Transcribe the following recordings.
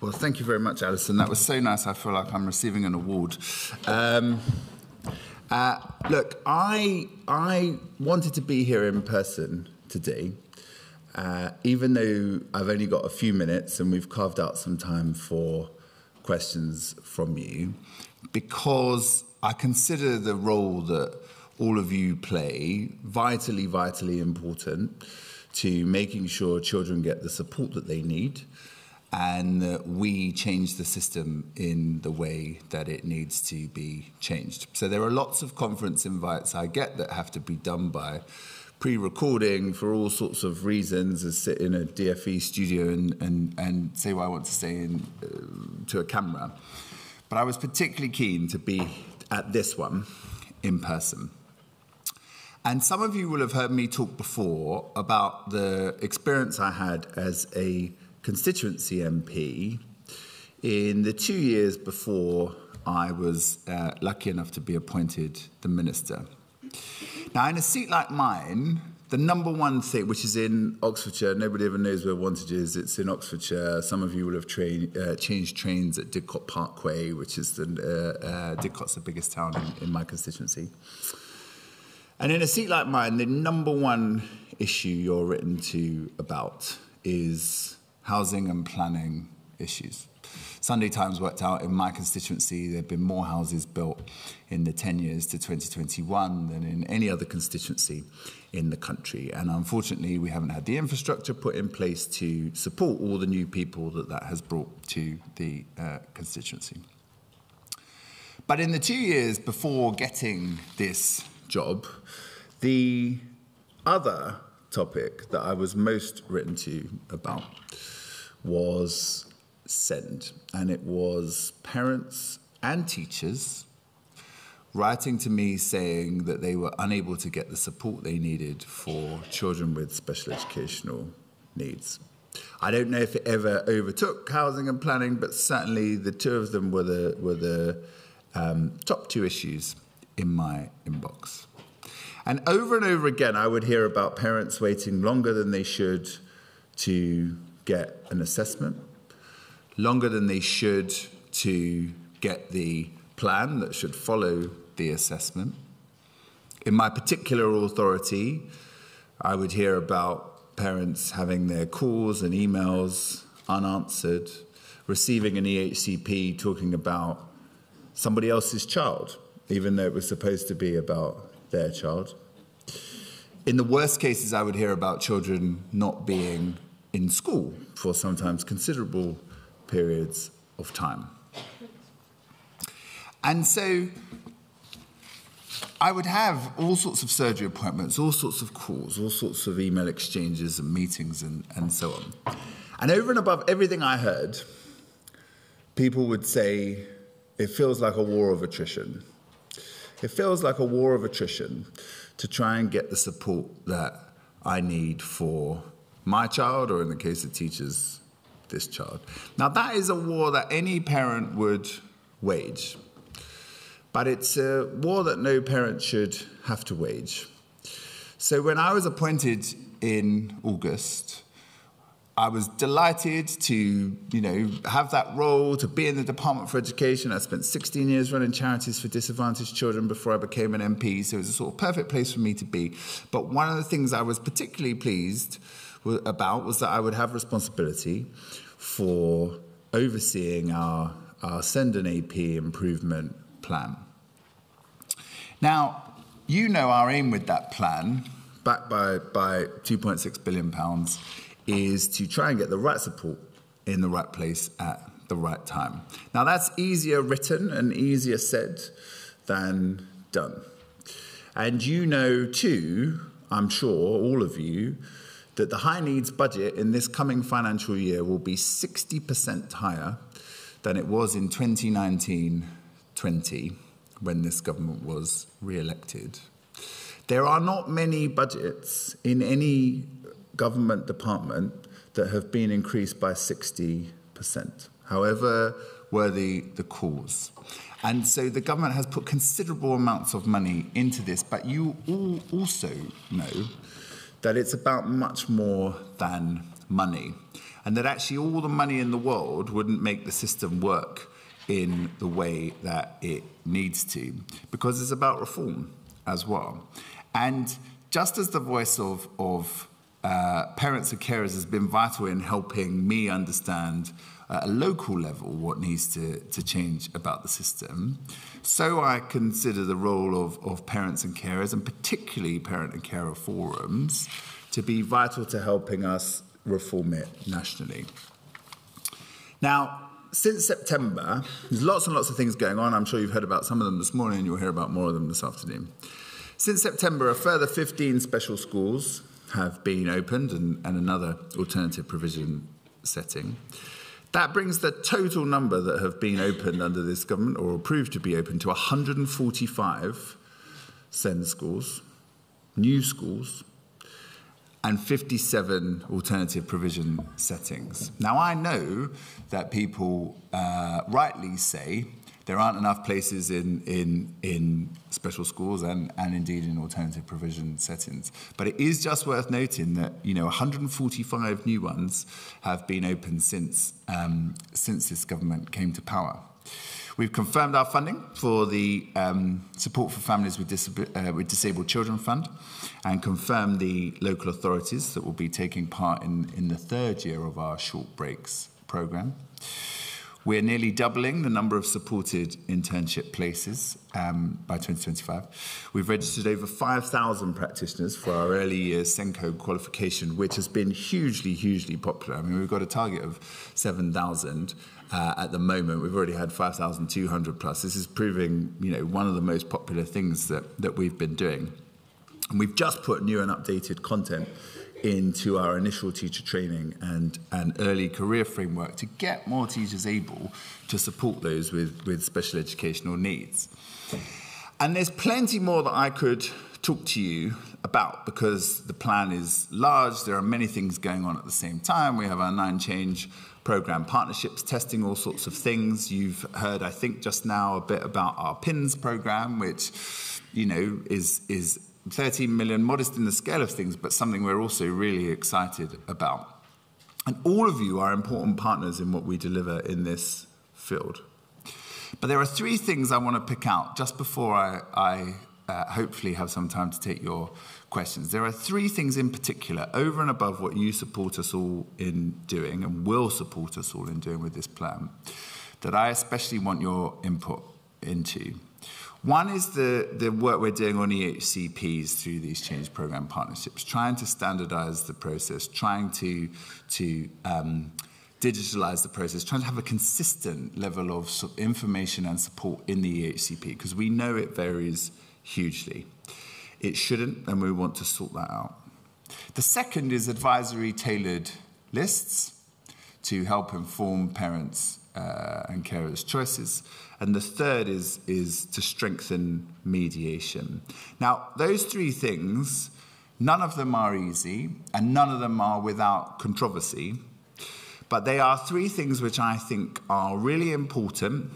Well, thank you very much, Alison. That was so nice. I feel like I'm receiving an award. Look, I wanted to be here in person today, even though I've only got a few minutes and we've carved out some time for questions from you, because I consider the role that all of you play vitally, vitally important to making sure children get the support that they need, and that we change the system in the way that it needs to be changed. So there are lots of conference invites I get that have to be done by pre-recording for all sorts of reasons, as sit in a DFE studio and say what I want to say to a camera. But I was particularly keen to be at this one in person. And some of you will have heard me talk before about the experience I had as a constituency MP in the 2 years before I was lucky enough to be appointed the minister. Now, in a seat like mine, the number one thing, which is in Oxfordshire, nobody ever knows where Wantage is, it's in Oxfordshire. Some of you will have changed trains at Didcot Parkway, which is Didcot's the biggest town in my constituency. And in a seat like mine, the number one issue you're written to about is housing and planning issues. Sunday Times worked out in my constituency there have been more houses built in the 10 years to 2021 than in any other constituency in the country. And unfortunately, we haven't had the infrastructure put in place to support all the new people that has brought to the constituency. But in the 2 years before getting this job, the other topic that I was most written to about was SEND, and it was parents and teachers writing to me saying that they were unable to get the support they needed for children with special educational needs. I don't know if it ever overtook housing and planning, but certainly the two of them were the top two issues in my inbox. And over again, I would hear about parents waiting longer than they should to get an assessment, longer than they should to get the plan that should follow the assessment. In my particular authority, I would hear about parents having their calls and emails unanswered, receiving an EHCP talking about somebody else's child, even though it was supposed to be about their child. In the worst cases, I would hear about children not being in school for sometimes considerable periods of time. And so I would have all sorts of surgery appointments, all sorts of calls, all sorts of email exchanges and meetings and so on. And over and above everything I heard, people would say, it feels like a war of attrition. It feels like a war of attrition to try and get the support that I need for my child, or in the case of teachers, this child. Now, that is a war that any parent would wage, but it's a war that no parent should have to wage. So when I was appointed in August, I was delighted to, have that role, to be in the Department for Education. I spent 16 years running charities for disadvantaged children before I became an MP, so it was a sort of perfect place for me to be. But one of the things I was particularly pleased about was that I would have responsibility for overseeing our Send an AP improvement plan. Now, our aim with that plan, backed by £2.6 billion, is to try and get the right support in the right place at the right time. Now, that's easier written and easier said than done. And too, I'm sure, all of you, that the high needs budget in this coming financial year will be 60% higher than it was in 2019-20, when this government was re-elected. There are not many budgets in any government department that have been increased by 60%, however worthy the cause. And so the government has put considerable amounts of money into this, but you all also know that it's about much more than money. and that actually all the money in the world wouldn't make the system work in the way that it needs to, because it's about reform as well. And just as the voice of parents and carers has been vital in helping me understand at a local level what needs to change about the system, so I consider the role of parents and carers, and particularly parent and carer forums, to be vital to helping us reform it nationally. Now, since September, there's lots and lots of things going on. I'm sure you've heard about some of them this morning, and you'll hear about more of them this afternoon. Since September, a further 15 special schools have been opened and another alternative provision setting. That brings the total number that have been opened under this government, or approved to be open, to 145 SEND schools, new schools, and 57 alternative provision settings. Now, I know that people rightly say there aren't enough places in special schools and indeed in alternative provision settings. But it is just worth noting that 145 new ones have been opened since this government came to power. We've confirmed our funding for the Support for Families with Disabled Children Fund, and confirmed the local authorities that will be taking part in the third year of our short breaks programme. We're nearly doubling the number of supported internship places by 2025. We've registered over 5,000 practitioners for our early years SENCO qualification, which has been hugely, hugely popular. I mean, we've got a target of 7,000 at the moment. We've already had 5,200 plus. This is proving, one of the most popular things that we've been doing. And we've just put new and updated content into our initial teacher training and early career framework to get more teachers able to support those with special educational needs. And there's plenty more that I could talk to you about, because the plan is large. There are many things going on at the same time. We have our 9 Change programme partnerships testing all sorts of things. You've heard, I think, just now a bit about our PINS programme, which, is 13 million, modest in the scale of things, but something we're also really excited about. And all of you are important partners in what we deliver in this field. But there are 3 things I want to pick out just before I hopefully have some time to take your questions. There are 3 things in particular, over and above what you support us all in doing and will support us all in doing with this plan, that I especially want your input into. One is the work we're doing on EHCPs through these change programme partnerships, trying to standardise the process, trying to digitalise the process, trying to have a consistent level of information and support in the EHCP, because we know it varies hugely. It shouldn't, and we want to sort that out. The second is advisory tailored lists to help inform parents and carers' choices. And the third is to strengthen mediation. Now, those 3 things, none of them are easy, and none of them are without controversy. But they are 3 things which I think are really important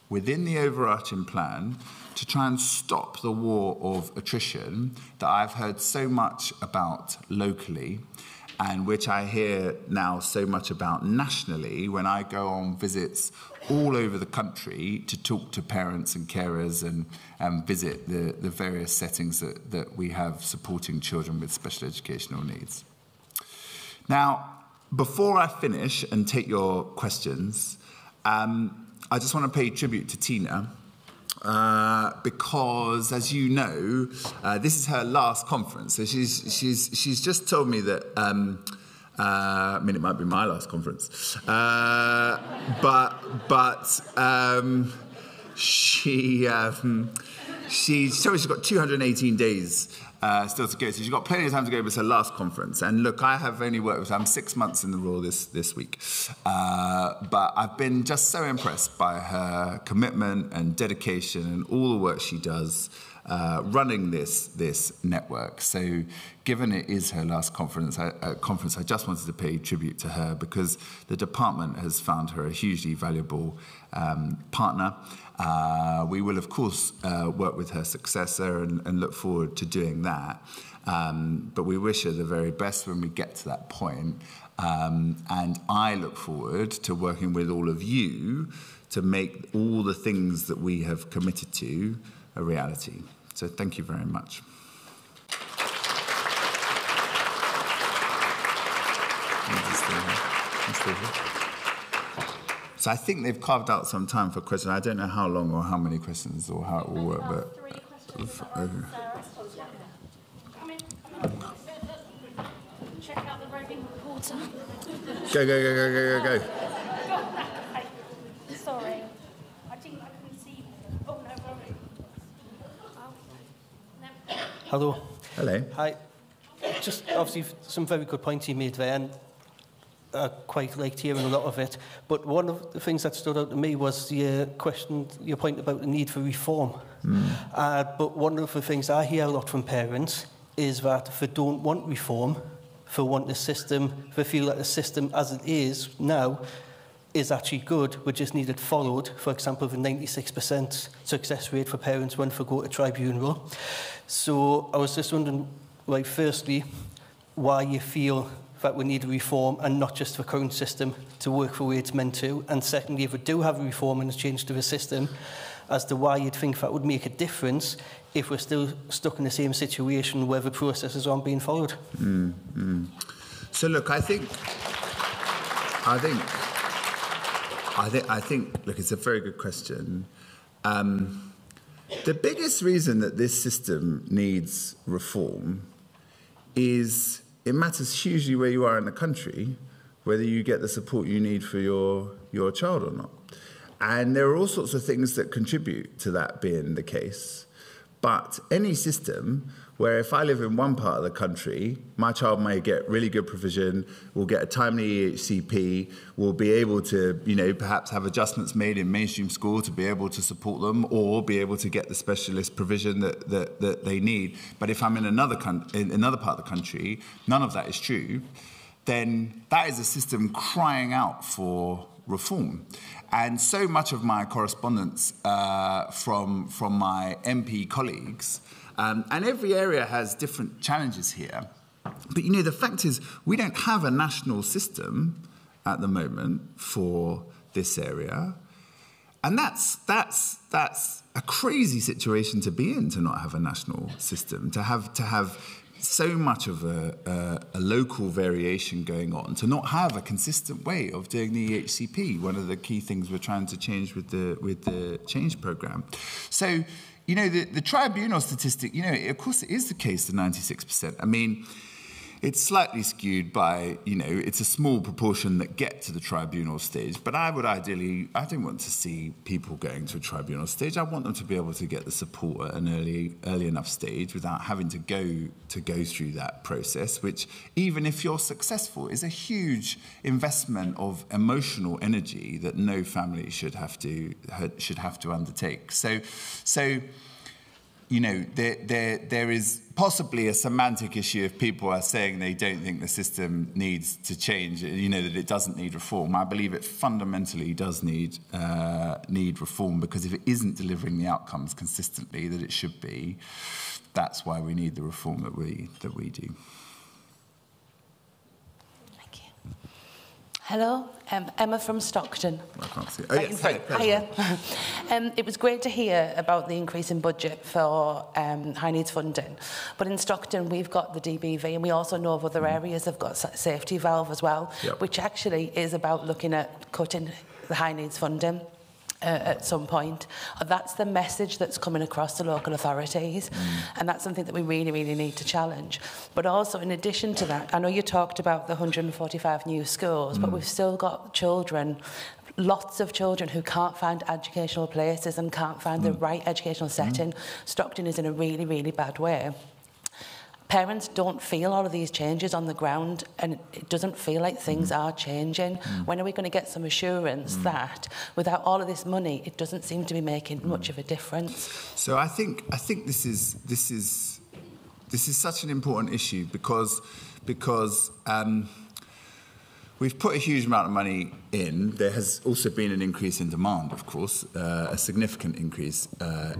within the overarching plan to try and stop the war of attrition that I've heard so much about locally, and which I hear now so much about nationally when I go on visits all over the country to talk to parents and carers and visit the various settings that we have supporting children with special educational needs. Now, before I finish and take your questions, I just want to pay tribute to Tina, because, as you know, this is her last conference. So she's just told me that. It might be my last conference, she told me she's got 218 days still to go. So she's got plenty of time to go, but it's her last conference. And look, I have only worked with her. I'm 6 months in the role this week. But I've been just so impressed by her commitment and dedication and all the work she does running this network. So given it is her last conference, I just wanted to pay tribute to her, because the department has found her a hugely valuable partner. We will, of course, work with her successor and look forward to doing that. But we wish her the very best when we get to that point. And I look forward to working with all of you to make all the things that we have committed to a reality. So thank you very much. So I think they've carved out some time for questions. I don't know how long or how many questions or how it will work, but... Check out the roving reporter. Go. Sorry. I couldn't see. Oh, no, worry. Hello. Hello. Hi. Just obviously some very good points you made there, and I quite liked hearing a lot of it. But one of the things that stood out to me was your point about the need for reform. But one of the things I hear a lot from parents is that if they don't want reform, they want the system, they feel that the system as it is now is actually good, but just need it followed. For example, the 96% success rate for parents when they go to tribunal. So I was just wondering, like, firstly, why you feel that we need a reform and not just the current system to work the way it's meant to. And secondly, if we do have a reform and a change to the system, as to why you'd think that would make a difference if we're still stuck in the same situation where the processes aren't being followed. So look, I think, look, it's a very good question. The biggest reason that this system needs reform is it matters hugely where you are in the country, whether you get the support you need for your child or not. And there are all sorts of things that contribute to that being the case. But any system where if I live in one part of the country, my child may get really good provision, will get a timely EHCP, will be able to, perhaps have adjustments made in mainstream school to be able to support them or be able to get the specialist provision that they need. But if I'm in another part of the country, none of that is true, then that is a system crying out for reform. And so much of my correspondence from my MP colleagues, and every area has different challenges here. But, the fact is we don't have a national system at the moment for this area. And that's a crazy situation to be in, to not have a national system, to have so much of a local variation going on, to not have a consistent way of doing the EHCP, one of the key things we're trying to change with the change programme. So, the tribunal statistic, of course it is the case, the 96%. I mean, it's slightly skewed by, it's a small proportion that get to the tribunal stage. But I don't want to see people going to a tribunal stage. I want them to be able to get the support at an early enough stage without having to go through that process, which, even if you're successful, is a huge investment of emotional energy that no family should have to undertake. So. There is possibly a semantic issue if people are saying they don't think the system needs to change, that it doesn't need reform. I believe it fundamentally does need reform, because if it isn't delivering the outcomes consistently that it should be, that's why we need the reform that we do. Thank you. Hello, Emma from Stockton. I can't see. Oh, yes. Hiya. It was great to hear about the increase in budget for high needs funding. But in Stockton, we've got the DBV, and we also know of other areas have got safety valve as well, which actually is about looking at cutting the high needs funding. At some point. That's the message that's coming across the local authorities, and that's something that we really, really need to challenge. But also, in addition to that, I know you talked about the 145 new schools, but we've still got lots of children who can't find educational places and can't find the right educational setting. Stockton is in a really, really bad way. Parents don't feel all of these changes on the ground, and it doesn't feel like things are changing. When are we going to get some assurance that without all of this money, it doesn't seem to be making much of a difference? So I think this is such an important issue because we've put a huge amount of money in. There has also been an increase in demand, of course, a significant increase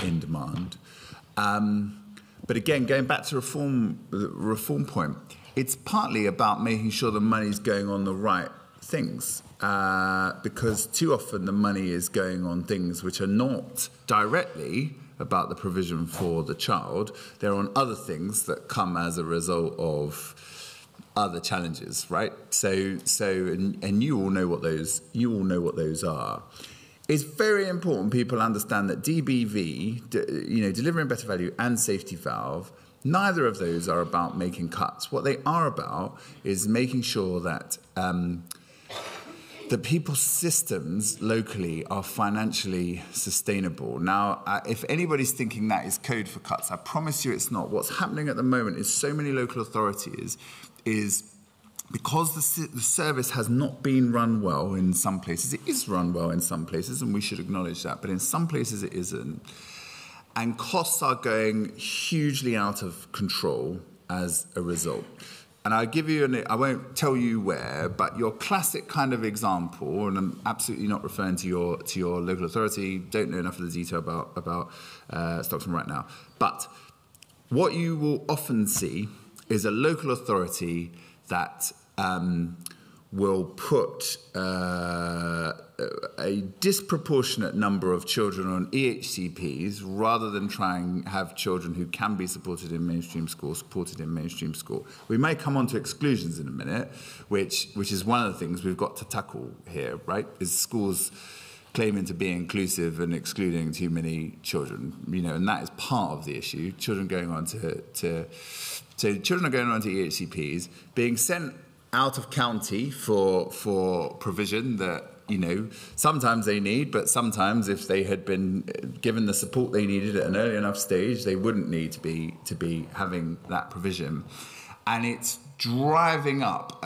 in demand. But again, going back to the reform point, it's partly about making sure the money's going on the right things, because too often the money is going on things which are not directly about the provision for the child. They're on other things that come as a result of other challenges, right? And you all know what those are. It's very important people understand that DBV, delivering better value, and safety valve, neither of those are about making cuts. What they are about is making sure that the people's systems locally are financially sustainable. Now, if anybody's thinking that is code for cuts, I promise you it's not. What's happening at the moment is so many local authorities is because the service has not been run well in some places. It is run well in some places, and we should acknowledge that, but in some places it isn't. And costs are going hugely out of control as a result. And I'll give you, I won't tell you where, but your classic kind of example, and I'm absolutely not referring to your local authority, don't know enough of the detail about Stockton right now, but what you will often see is a local authority that will put a disproportionate number of children on EHCPs rather than try and have children who can be supported in mainstream school, supported in mainstream school. We may come on to exclusions in a minute, which is one of the things we've got to tackle here, right? Is schools claiming to be inclusive and excluding too many children, and that is part of the issue. Children going on to EHCPs, being sent out of county for provision that, sometimes they need, but sometimes if they had been given the support they needed at an early enough stage, they wouldn't need to be having that provision. And it's driving up,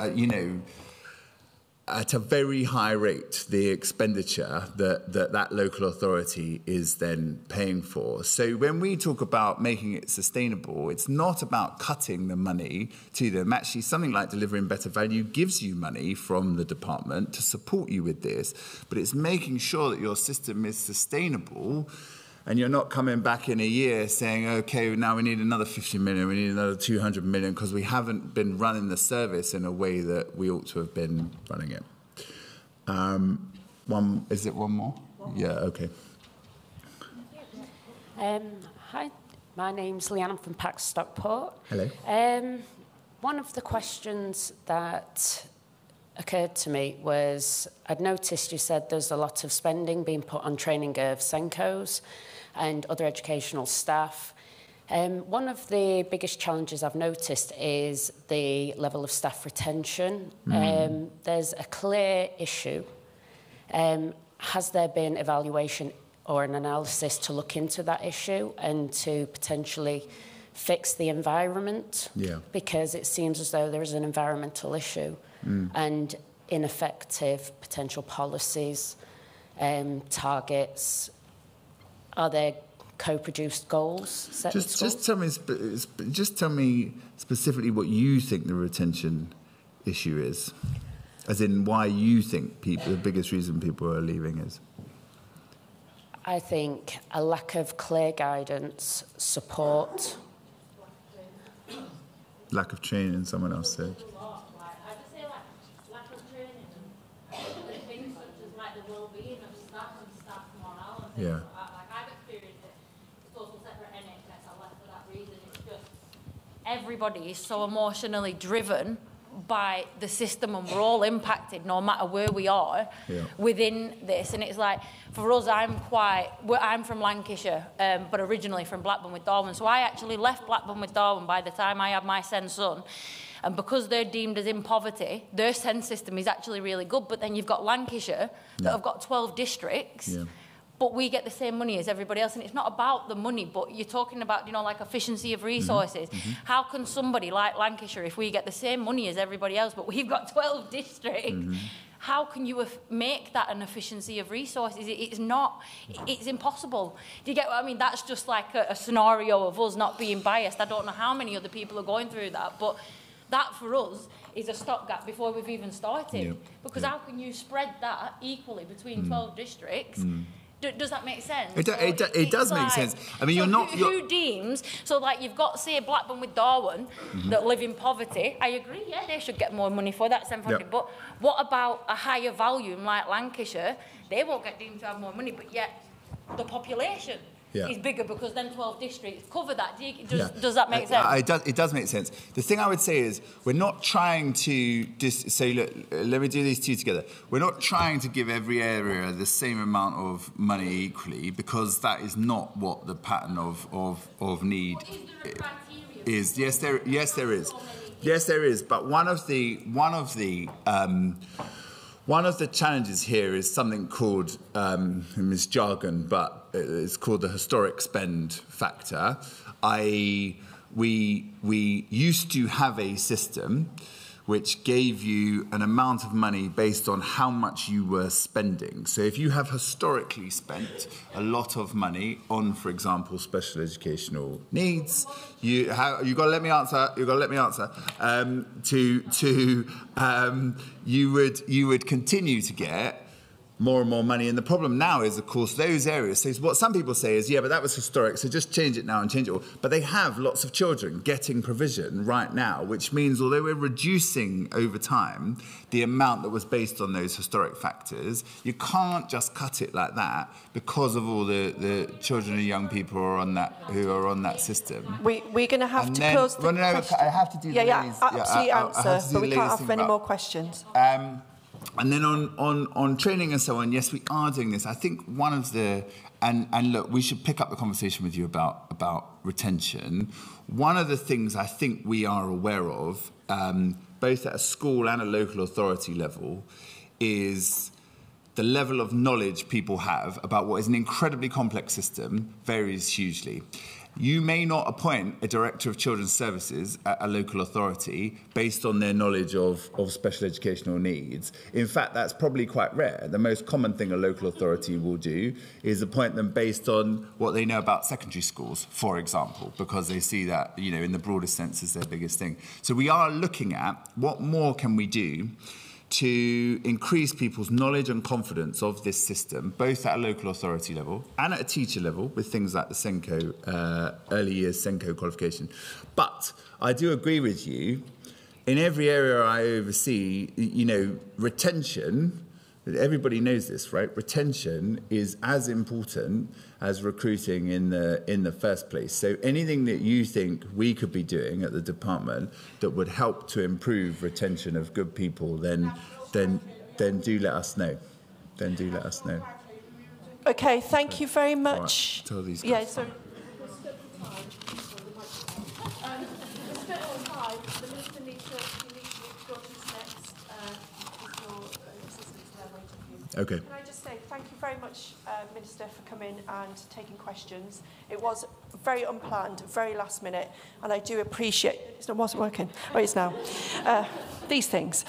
at a very high rate, the expenditure that local authority is then paying for. So when we talk about making it sustainable, it's not about cutting the money to them. Actually, something like delivering better value gives you money from the department to support you with this, but it's making sure that your system is sustainable. And you're not coming back in a year saying, OK, now we need another 50 million, we need another 200 million, because we haven't been running the service in a way that we ought to have been running it. Is it one more? Yeah, OK. Hi, my name's Leanne. I'm from Pax Stockport. Hello. One of the questions that occurred to me was, I'd noticed you said there's a lot of spending being put on training of SENCOs and other educational staff. One of the biggest challenges I've noticed is the level of staff retention. There's a clear issue. Has there been evaluation or an analysis to look into that issue and to potentially fix the environment? Yeah. Because it seems as though there is an environmental issue and ineffective potential policies, targets. Are there co-produced goals set at school? Just tell me specifically what you think the retention issue is, as in why you think the biggest reason people are leaving is. I think a lack of clear guidance, support. Lack of training, someone else said. Well-being of staff and staff morale and things like I've experienced it. It's totally separate NHS. I left for that reason. It's just everybody is so emotionally driven by the system, and we're all impacted no matter where we are within this. And it's like, for us, I'm from Lancashire, but originally from Blackburn with Darwen. So I actually left Blackburn with Darwen by the time I had my son. And because they're deemed as in poverty, their SEND system is actually really good. But then you've got Lancashire that have got 12 districts, but we get the same money as everybody else. And it's not about the money, but you're talking about, like efficiency of resources. How can somebody like Lancashire, if we get the same money as everybody else, but we've got 12 districts, how can you make that an efficiency of resources? It's not, it's impossible. Do you get what I mean? That's just like a scenario of us not being biased. I don't know how many other people are going through that, but that for us is a stopgap before we've even started. Because how can you spread that equally between 12 districts? Does that make sense? It does make sense. I mean, so who deems, so like you've got, say, Blackburn with Darwin that live in poverty. I agree, yeah, they should get more money for that, 700. Yep. But what about a higher volume like Lancashire? They won't get deemed to have more money, but yet the population is bigger because then 12 districts cover that. Does that make sense? It does make sense. The thing I would say is we're not trying to just say, look, let me do these two together. We're not trying to give every area the same amount of money equally, because that is not what the pattern of need is. Yes, there is. Yes, there is. But one of the challenges here is something called, it's jargon, but it's called the historic spend factor. We used to have a system which gave you an amount of money based on how much you were spending. So if you have historically spent a lot of money on, for example, special educational needs, you got to let me answer. You would continue to get more and more money. And the problem now is, of course, those areas. So what some people say is, yeah, but that was historic, so just change it now and change it all. But they have lots of children getting provision right now, which means although we're reducing over time the amount that was based on those historic factors, you can't just cut it like that because of all the children and young people who are on that system. We're going to have to close the question. I have to do the ladies. Absolutely answer, but we can't have any more questions. And then on training and so on, yes, we are doing this. I think one of the, and look, we should pick up the conversation with you about retention. One of the things I think we are aware of, both at a school and a local authority level, is the level of knowledge people have about what is an incredibly complex system varies hugely. You may not appoint a director of children's services at a local authority based on their knowledge of special educational needs. In fact, that's probably quite rare. The most common thing a local authority will do is appoint them based on what they know about secondary schools, for example, because they see that, in the broadest sense is their biggest thing. So we are looking at what more can we do to increase people's knowledge and confidence of this system, both at a local authority level and at a teacher level, with things like the SENCO, early years SENCO qualification. But I do agree with you, in every area I oversee, retention, everybody knows this, right? Retention is as important as recruiting in the first place. So anything that you think we could be doing at the department that would help to improve retention of good people, then do let us know. Then do let us know. Okay, thank you very much. Right, tell these guys. So. Okay. Can I just say thank you very much, Minister, for coming and taking questions. It was very unplanned, very last minute, and I do appreciate it. Wasn't working. Oh, it's now. These things.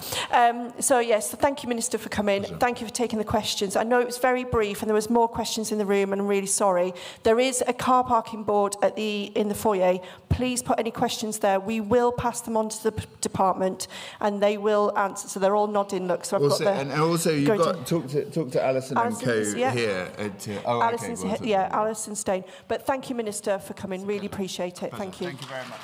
So yes, thank you, Minister, for coming. Pleasure. Thank you for taking the questions. I know it was very brief, and there was more questions in the room, and I'm really sorry. There is a car parking board in the foyer. Please put any questions there. We will pass them on to the department, and they will answer. So they're all nodding. Look, so I've also, got the. And also, you've got talk to Alison and Co here. Alison Stain. But thank you, Minister, for coming. Really appreciate it. Pleasure. Thank you. Thank you very much.